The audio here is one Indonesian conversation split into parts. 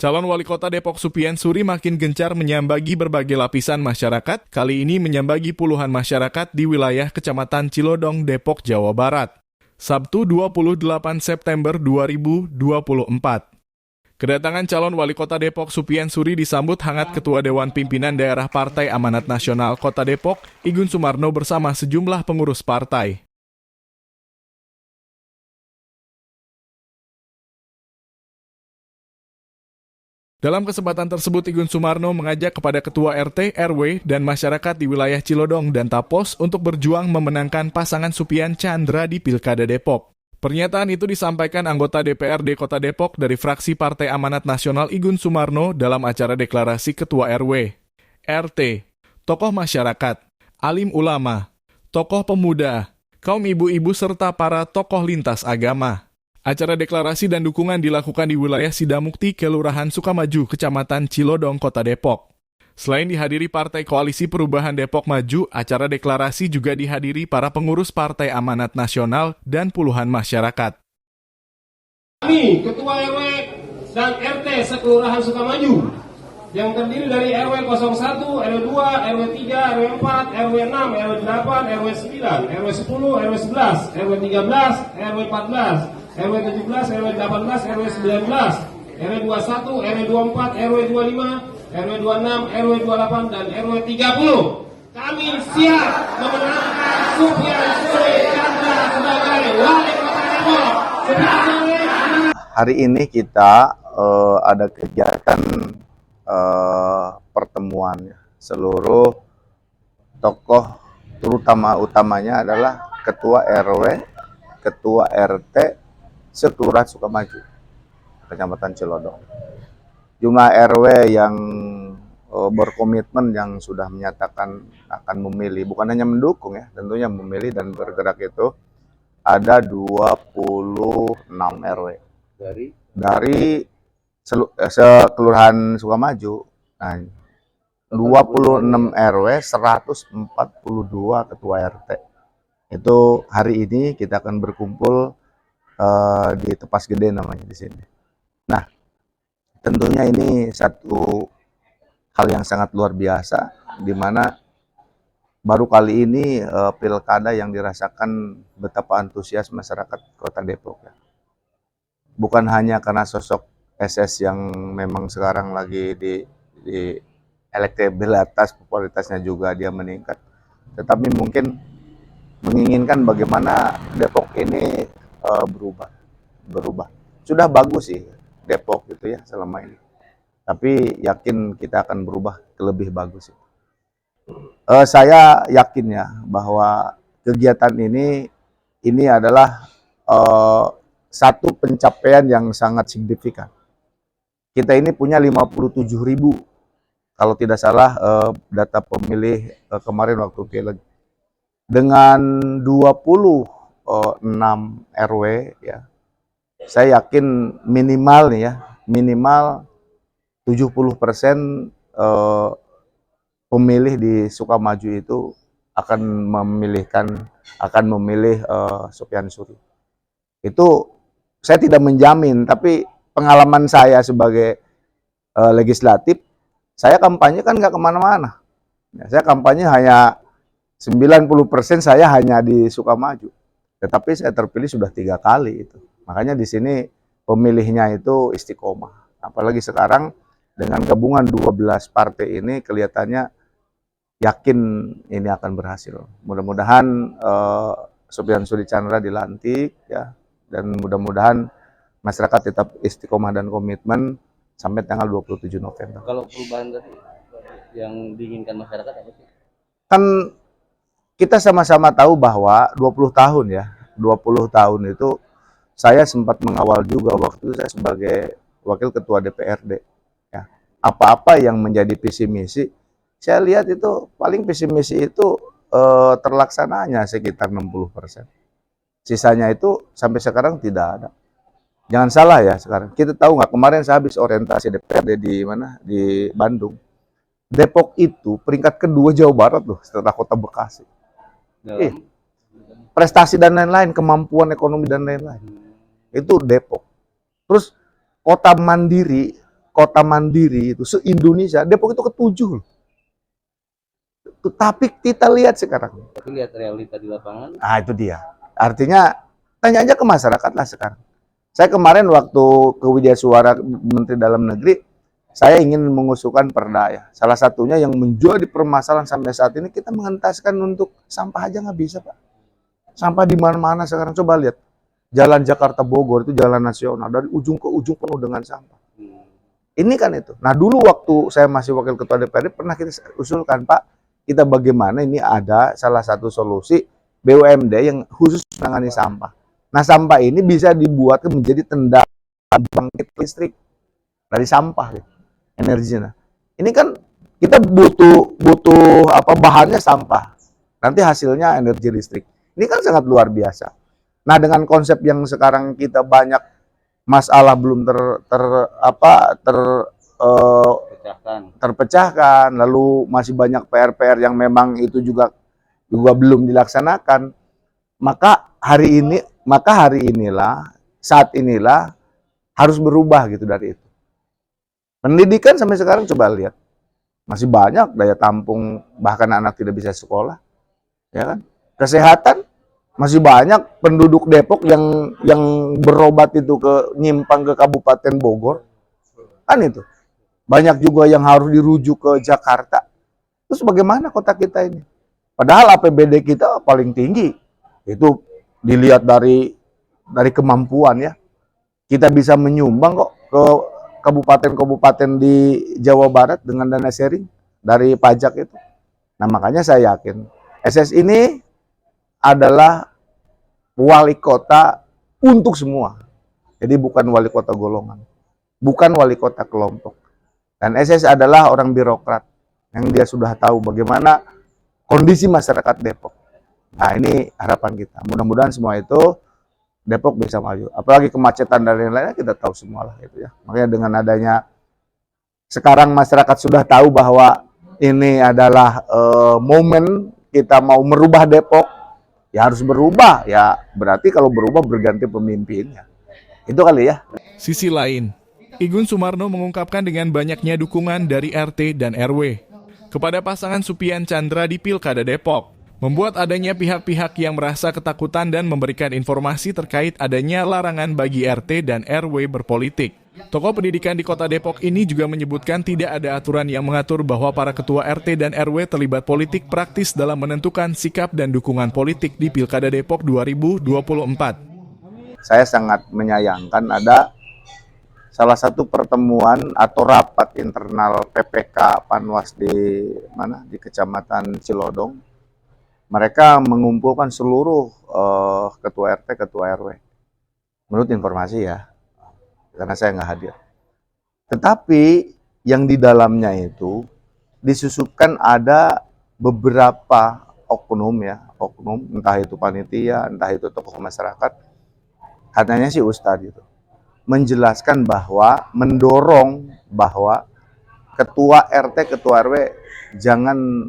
Calon Wali Kota Depok Suppian Suri makin gencar menyambangi berbagai lapisan masyarakat, kali ini menyambangi puluhan masyarakat di wilayah Kecamatan Cilodong, Depok, Jawa Barat. Sabtu 28 September 2024. Kedatangan calon Wali Kota Depok Suppian Suri disambut hangat Ketua Dewan Pimpinan Daerah Partai Amanat Nasional Kota Depok, Igun Sumarno bersama sejumlah pengurus partai. Dalam kesempatan tersebut, Igun Sumarno mengajak kepada Ketua RT, RW, dan masyarakat di wilayah Cilodong dan Tapos untuk berjuang memenangkan pasangan Suppian Chandra di Pilkada Depok. Pernyataan itu disampaikan anggota DPRD Kota Depok dari fraksi Partai Amanat Nasional Igun Sumarno dalam acara deklarasi Ketua RW, RT, tokoh masyarakat, alim ulama, tokoh pemuda, kaum ibu-ibu serta para tokoh lintas agama. Acara deklarasi dan dukungan dilakukan di wilayah Sidamukti, Kelurahan Sukamaju, Kecamatan Cilodong, Kota Depok. Selain dihadiri Partai Koalisi Perubahan Depok Maju, acara deklarasi juga dihadiri para pengurus Partai Amanat Nasional dan puluhan masyarakat. Kami, Ketua RW dan RT sekelurahan Sukamaju, yang terdiri dari RW 01, RW 2, RW 3, RW 4, RW 6, RW 8, RW 9, RW 10, RW 11, RW 13, RW 14, RW 17, RW 18, RW 19, RW 21, RW 24, RW 25, RW 26, RW 28, dan RW 30. Kami siap memenangkan Suppian Suri Chandra sebagai Wali Kota Depok. Hari ini kita ada kegiatan pertemuan seluruh tokoh, terutama utamanya adalah Ketua RW, Ketua RT, Sekelurahan Sukamaju, Kecamatan Cilodong. Jumlah RW yang berkomitmen yang sudah menyatakan akan memilih, bukan hanya mendukung ya, tentunya memilih dan bergerak itu ada 26 RW. Dari Sekelurahan Sukamaju, nah, 26 RW, 142 Ketua RT. Itu hari ini kita akan berkumpul di Tepas Gede namanya di sini. Nah, tentunya ini satu hal yang sangat luar biasa, di mana baru kali ini pilkada yang dirasakan betapa antusias masyarakat Kota Depok. Ya. Bukan hanya karena sosok SS yang memang sekarang lagi di elektabilitas, popularitasnya juga dia meningkat, tetapi mungkin menginginkan bagaimana Depok ini berubah. Sudah bagus sih Depok gitu ya selama ini. Tapi yakin kita akan berubah ke lebih bagus sih. Saya yakin ya bahwa kegiatan ini adalah satu pencapaian yang sangat signifikan. Kita ini punya 57.000 kalau tidak salah data pemilih kemarin waktu pileg. Dengan 26 RW ya, saya yakin minimal 70% pemilih di Sukamaju itu akan memilih Suppian Suri. Itu saya tidak menjamin, tapi pengalaman saya sebagai legislatif, saya kampanye kan nggak kemana-mana. Ya, saya kampanye hanya 90% saya hanya di Sukamaju, tetapi saya terpilih sudah 3 kali itu. Makanya di sini pemilihnya itu istiqomah. Apalagi sekarang dengan gabungan 12 partai ini kelihatannya yakin ini akan berhasil. Mudah-mudahan Suppian Suri Chandra dilantik ya, dan mudah-mudahan masyarakat tetap istiqomah dan komitmen sampai tanggal 27 November. Kalau perubahan tadi yang diinginkan masyarakat apa sih? Kan kita sama-sama tahu bahwa 20 tahun ya, 20 tahun itu saya sempat mengawal juga waktu itu saya sebagai wakil ketua DPRD. Ya. Apa-apa yang menjadi visi misi, saya lihat itu paling visi misi itu terlaksananya sekitar 60%. Sisanya itu sampai sekarang tidak ada. Jangan salah ya sekarang. Kita tahu nggak, kemarin saya habis orientasi DPRD di mana? Di Bandung. Depok itu peringkat kedua Jawa Barat loh setelah kota Bekasi. Dalam Prestasi dan lain-lain, kemampuan ekonomi dan lain-lain. Itu Depok. Terus kota mandiri itu se-Indonesia, Depok itu ketujuh loh. Tapi kita lihat sekarang. tapi lihat realita di lapangan. Nah itu dia. Artinya tanya aja ke masyarakat lah sekarang. Saya kemarin waktu ke Widya Suara Menteri Dalam Negeri, saya ingin mengusulkan perda ya. Salah satunya yang menjadi permasalahan sampai saat ini, kita mengentaskan untuk sampah aja nggak bisa Pak. Sampah di mana-mana sekarang, coba lihat. Jalan Jakarta Bogor itu jalan nasional, dari ujung ke ujung penuh dengan sampah. Ini kan itu. Nah dulu waktu saya masih wakil ketua DPRD pernah kita usulkan Pak, kita bagaimana ini ada salah satu solusi BUMD yang khusus menangani sampah. Nah sampah ini bisa dibuat menjadi tendangan bangkit listrik dari sampah gitu, energinya. Ini kan kita butuh apa bahannya sampah. Nanti hasilnya energi listrik. Ini kan sangat luar biasa. Nah, dengan konsep yang sekarang kita banyak masalah belum terpecahkan, lalu masih banyak PR-PR yang memang itu juga belum dilaksanakan. Maka saat inilah harus berubah gitu dari itu. Pendidikan sampai sekarang coba lihat, masih banyak daya tampung, bahkan anak tidak bisa sekolah, ya kan? Kesehatan masih banyak penduduk Depok yang berobat itu nyimpang ke Kabupaten Bogor, kan itu. Banyak juga yang harus dirujuk ke Jakarta. Terus bagaimana kota kita ini? Padahal APBD kita paling tinggi. Itu dilihat dari kemampuan ya. Kita bisa menyumbang kok ke kabupaten-kabupaten di Jawa Barat dengan dana sharing dari pajak itu. Nah makanya saya yakin SS ini adalah wali kota untuk semua. Jadi bukan wali kota golongan, bukan wali kota kelompok. Dan SS adalah orang birokrat yang dia sudah tahu bagaimana kondisi masyarakat Depok. Nah ini harapan kita. Mudah-mudahan semua itu Depok bisa maju. Apalagi kemacetan dan lain-lainnya kita tahu semua lah itu ya. Makanya dengan adanya sekarang masyarakat sudah tahu bahwa ini adalah momen kita mau merubah Depok, ya harus berubah. Ya berarti kalau berubah berganti pemimpinnya. Itu kali ya. Sisi lain, Igun Sumarno mengungkapkan dengan banyaknya dukungan dari RT dan RW kepada pasangan Supian Chandra di Pilkada Depok, membuat adanya pihak-pihak yang merasa ketakutan dan memberikan informasi terkait adanya larangan bagi RT dan RW berpolitik. Tokoh pendidikan di kota Depok ini juga menyebutkan tidak ada aturan yang mengatur bahwa para ketua RT dan RW terlibat politik praktis dalam menentukan sikap dan dukungan politik di Pilkada Depok 2024. Saya sangat menyayangkan ada salah satu pertemuan atau rapat internal PPK Panwas di Kecamatan Cilodong. Mereka mengumpulkan seluruh ketua RT, ketua RW. Menurut informasi ya, karena saya nggak hadir. Tetapi yang di dalamnya itu disusupkan ada beberapa oknum, entah itu panitia, entah itu tokoh masyarakat, katanya sih Ustadz itu, menjelaskan bahwa, mendorong bahwa ketua RT, ketua RW jangan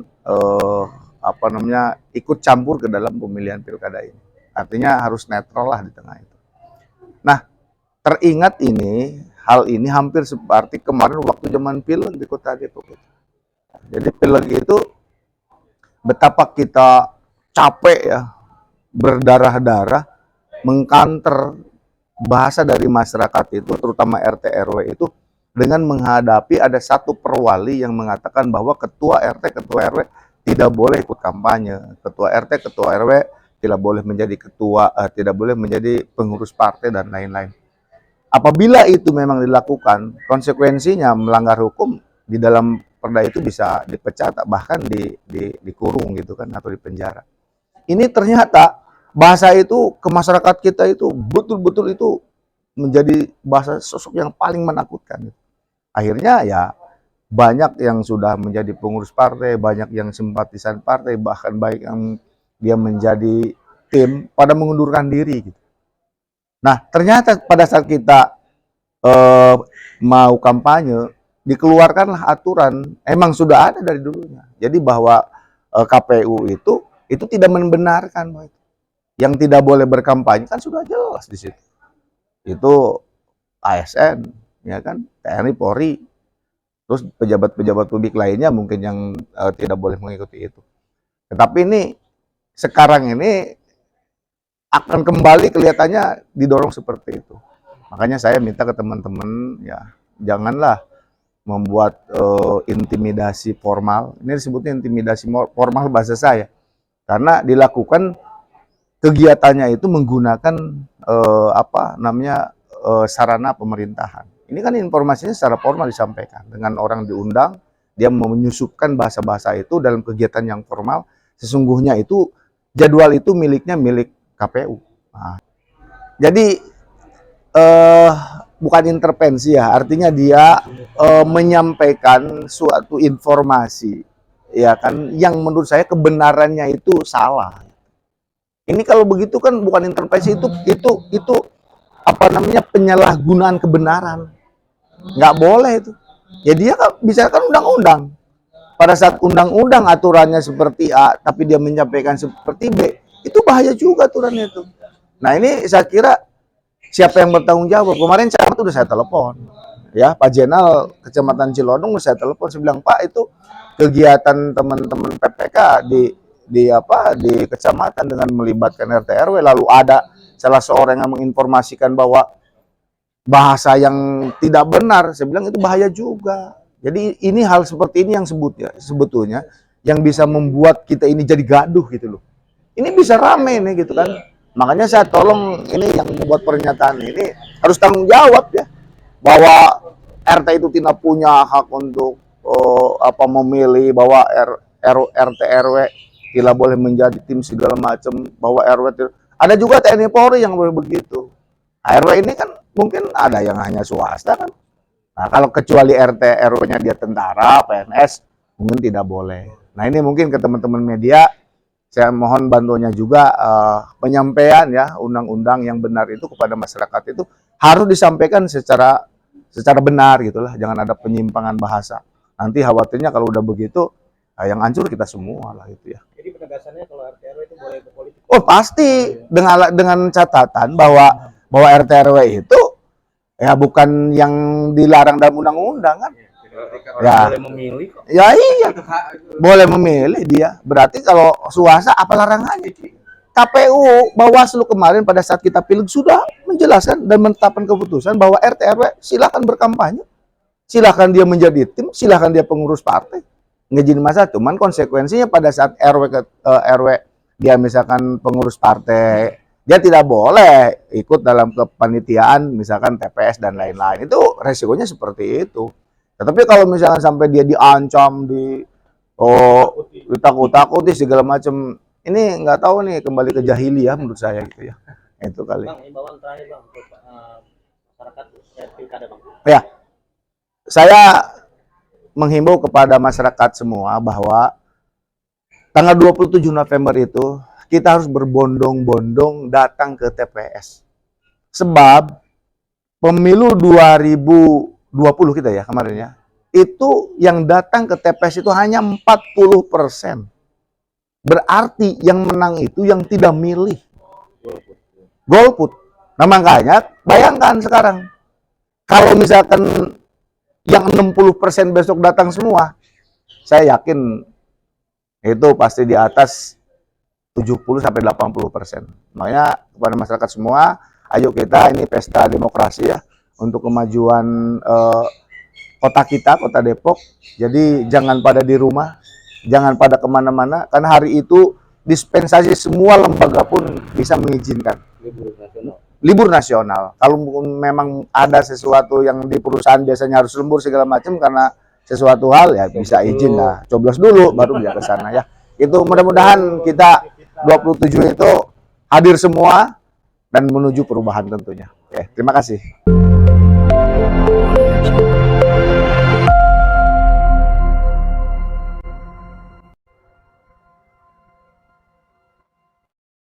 ikut campur ke dalam pemilihan pilkada ini. Artinya harus netral lah di tengah itu. Nah, teringat hal ini hampir seperti kemarin waktu zaman pileg di kota Depok. Jadi pileg itu betapa kita capek ya, berdarah-darah, mengkanter bahasa dari masyarakat itu, terutama RT RW itu, dengan menghadapi ada satu perwali yang mengatakan bahwa ketua RT, ketua RW tidak boleh ikut kampanye, ketua RT, ketua RW tidak boleh menjadi tidak boleh menjadi pengurus partai dan lain-lain. Apabila itu memang dilakukan, konsekuensinya melanggar hukum, di dalam perda itu bisa dipecat, bahkan dikurung gitu kan, atau dipenjara. Ini ternyata bahasa itu ke masyarakat kita itu betul-betul itu menjadi bahasa sosok yang paling menakutkan. Akhirnya ya banyak yang sudah menjadi pengurus partai, banyak yang simpatisan partai, bahkan baik yang dia menjadi tim pada mengundurkan diri gitu. Nah, ternyata pada saat kita mau kampanye, dikeluarkanlah aturan, emang sudah ada dari dulunya. Jadi bahwa KPU itu tidak membenarkan bahwa yang tidak boleh berkampanye kan sudah jelas di situ. Itu ASN, ya kan, TNI, Polri, terus pejabat-pejabat publik lainnya mungkin yang tidak boleh mengikuti itu. Tetapi ini sekarang ini akan kembali kelihatannya didorong seperti itu. Makanya saya minta ke teman-teman, ya janganlah membuat intimidasi formal. Ini disebutnya intimidasi formal bahasa saya, karena dilakukan kegiatannya itu menggunakan sarana pemerintahan. Ini kan informasinya secara formal disampaikan dengan orang diundang, dia menyusupkan bahasa-bahasa itu dalam kegiatan yang formal. Sesungguhnya itu jadwal itu milik KPU. Nah, jadi bukan intervensi ya, artinya dia menyampaikan suatu informasi, ya kan, yang menurut saya kebenarannya itu salah. Ini kalau begitu kan bukan intervensi, itu penyalahgunaan kebenaran. Nggak boleh itu. Ya dia bisa kan undang-undang. Pada saat undang-undang aturannya seperti A, tapi dia menyampaikan seperti B, itu bahaya juga aturannya itu. Nah ini saya kira siapa yang bertanggung jawab? Kemarin camat udah saya telepon, ya Pak Jenal Kecamatan Cilodong udah saya telepon, saya bilang Pak, itu kegiatan teman-teman PPK di kecamatan dengan melibatkan RT RW, lalu ada salah seorang yang menginformasikan bahwa bahasa yang tidak benar, saya bilang itu bahaya juga. Jadi ini hal seperti ini yang sebetulnya yang bisa membuat kita ini jadi gaduh gitu loh. Ini bisa rame nih gitu kan. Makanya saya tolong ini yang membuat pernyataan ini harus tanggung jawab ya, bahwa RT itu tidak punya hak untuk memilih, bahwa RT RW tidak boleh menjadi tim segala macam, bahwa RW ada juga TNI Polri yang boleh begitu. RW ini kan mungkin ada yang hanya swasta kan. Nah, kalau kecuali RT RW-nya dia tentara, PNS, mungkin tidak boleh. Nah, ini mungkin ke teman-teman media, saya mohon bantuannya juga penyampaian ya undang-undang yang benar itu kepada masyarakat itu harus disampaikan secara benar gitulah, jangan ada penyimpangan bahasa. Nanti khawatirnya kalau udah begitu yang hancur kita semua lah gitu ya. Jadi penegasannya kalau RT RW itu boleh berpolitik. Oh, pasti dengan catatan bahwa RT RW itu ya bukan yang dilarang dalam undang-undang kan. Ya. Boleh memilih kok. Ya iya. Boleh memilih dia. Berarti kalau swasta apa larangannya? KPU Bawaslu kemarin pada saat kita pilih sudah menjelaskan dan menetapkan keputusan bahwa RT RW silakan berkampanye. Silakan dia menjadi tim, silakan dia pengurus partai. Nggak jadi masalah, cuman konsekuensinya pada saat RW dia misalkan pengurus partai, dia tidak boleh ikut dalam kepanitiaan misalkan TPS dan lain-lain. Itu resikonya seperti itu. Tetapi kalau misalkan sampai dia diancam, ditakut-takuti segala macam, ini nggak tahu nih, kembali ke jahiliyah menurut saya gitu ya. Itu kali. Bang, imbauan terakhir Bang untuk masyarakat pilkada Bang. Ya, saya menghimbau kepada masyarakat semua bahwa tanggal 27 November itu kita harus berbondong-bondong datang ke TPS. Sebab pemilu 2020 kita ya kemarin ya, itu yang datang ke TPS itu hanya 40%. Berarti yang menang itu yang tidak milih. Golput. Nah makanya bayangkan sekarang, kalau misalkan yang 60% besok datang semua, saya yakin itu pasti di atas 70-80%. Makanya kepada masyarakat semua, ayo kita, ini pesta demokrasi ya, untuk kemajuan kota kita, kota Depok. Jadi jangan pada di rumah, jangan pada kemana-mana, karena hari itu dispensasi semua lembaga pun bisa mengizinkan. Libur nasional. Kalau memang ada sesuatu yang di perusahaan biasanya harus lembur segala macam karena sesuatu hal ya bisa izin lah. Coblos dulu baru bisa ke sana ya. Itu mudah-mudahan kita 27 itu hadir semua dan menuju perubahan tentunya. Oke, terima kasih.